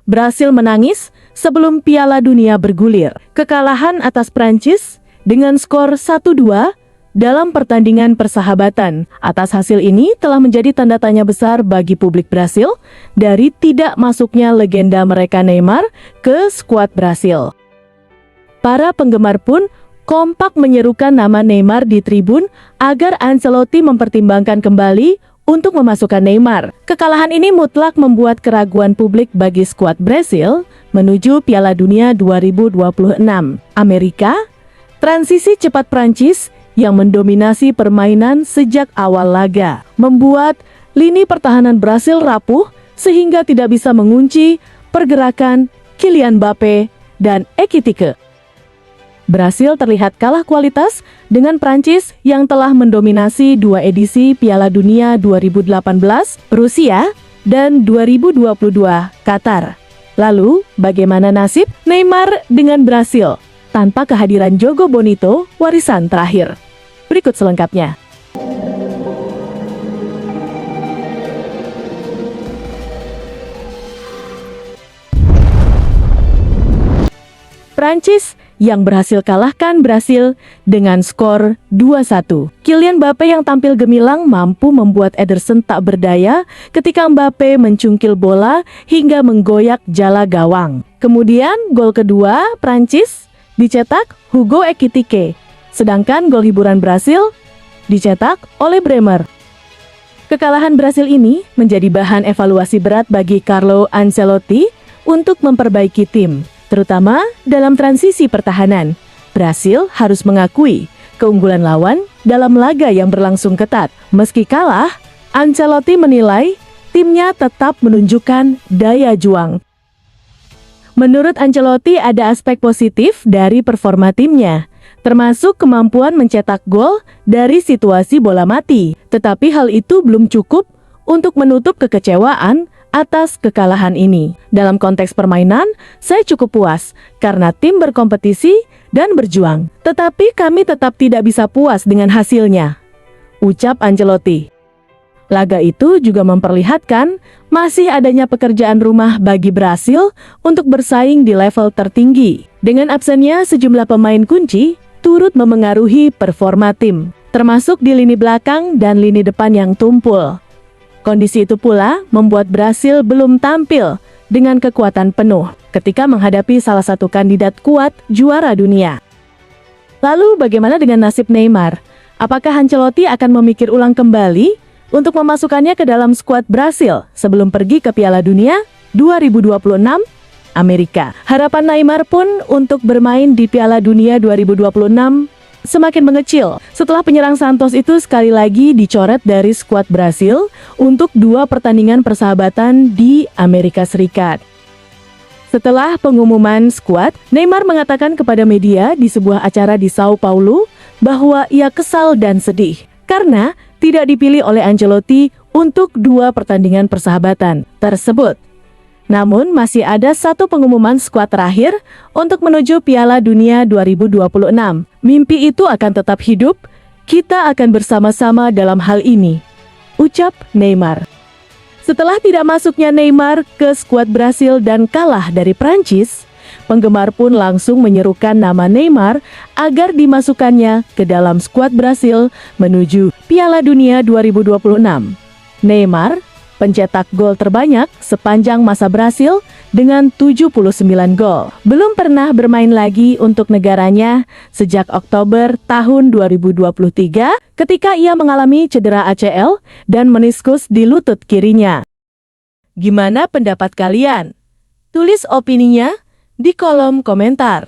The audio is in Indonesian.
Brasil menangis sebelum Piala Dunia bergulir. Kekalahan atas Prancis dengan skor 1-2 dalam pertandingan persahabatan. Atas hasil ini telah menjadi tanda tanya besar bagi publik Brasil dari tidak masuknya legenda mereka Neymar ke skuad Brasil. Para penggemar pun kompak menyerukan nama Neymar di tribun agar Ancelotti mempertimbangkan kembali untuk memasukkan Neymar. Kekalahan ini mutlak membuat keraguan publik bagi skuad Brasil menuju Piala Dunia 2026. Amerika, transisi cepat Prancis yang mendominasi permainan sejak awal laga membuat lini pertahanan Brasil rapuh sehingga tidak bisa mengunci pergerakan Kylian Mbappe dan Ekitike. Brasil terlihat kalah kualitas dengan Prancis yang telah mendominasi 2 edisi Piala Dunia 2018 Rusia dan 2022 Qatar. Lalu, bagaimana nasib Neymar dengan Brasil tanpa kehadiran Jogo Bonito, warisan terakhir? Berikut selengkapnya. Prancis yang berhasil kalahkan Brasil dengan skor 2-1. Kylian Mbappe yang tampil gemilang mampu membuat Ederson tak berdaya ketika Mbappe mencungkil bola hingga menggoyak jala gawang. Kemudian gol kedua Prancis dicetak Hugo Ekitike, sedangkan gol hiburan Brasil dicetak oleh Bremer. Kekalahan Brasil ini menjadi bahan evaluasi berat bagi Carlo Ancelotti untuk memperbaiki tim, terutama dalam transisi pertahanan. Brasil harus mengakui keunggulan lawan dalam laga yang berlangsung ketat. Meski kalah, Ancelotti menilai timnya tetap menunjukkan daya juang. Menurut Ancelotti ada aspek positif dari performa timnya, termasuk kemampuan mencetak gol dari situasi bola mati. Tetapi hal itu belum cukup untuk menutup kekecewaan atas kekalahan ini. Dalam konteks permainan, saya cukup puas karena tim berkompetisi dan berjuang. Tetapi kami tetap tidak bisa puas dengan hasilnya, ucap Ancelotti. Laga itu juga memperlihatkan masih adanya pekerjaan rumah bagi Brasil untuk bersaing di level tertinggi. Dengan absennya sejumlah pemain kunci, turut memengaruhi performa tim, termasuk di lini belakang dan lini depan yang tumpul. Kondisi itu pula membuat Brasil belum tampil dengan kekuatan penuh ketika menghadapi salah satu kandidat kuat juara dunia. Lalu bagaimana dengan nasib Neymar? Apakah Ancelotti akan memikir ulang kembali untuk memasukkannya ke dalam skuad Brasil sebelum pergi ke Piala Dunia 2026 Amerika? Harapan Neymar pun untuk bermain di Piala Dunia 2026 semakin mengecil setelah penyerang Santos itu sekali lagi dicoret dari skuad Brasil untuk 2 pertandingan persahabatan di Amerika Serikat. Setelah pengumuman skuad, Neymar mengatakan kepada media di sebuah acara di Sao Paulo bahwa ia kesal dan sedih karena tidak dipilih oleh Ancelotti untuk 2 pertandingan persahabatan tersebut. Namun masih ada satu pengumuman skuad terakhir untuk menuju Piala Dunia 2026. Mimpi itu akan tetap hidup, kita akan bersama-sama dalam hal ini, ucap Neymar. Setelah tidak masuknya Neymar ke skuad Brasil dan kalah dari Prancis, penggemar pun langsung menyerukan nama Neymar agar dimasukkannya ke dalam skuad Brasil menuju Piala Dunia 2026. Neymar pencetak gol terbanyak sepanjang masa Brasil dengan 79 gol. Belum pernah bermain lagi untuk negaranya sejak Oktober tahun 2023 ketika ia mengalami cedera ACL dan meniskus di lutut kirinya. Gimana pendapat kalian? Tulis opininya di kolom komentar.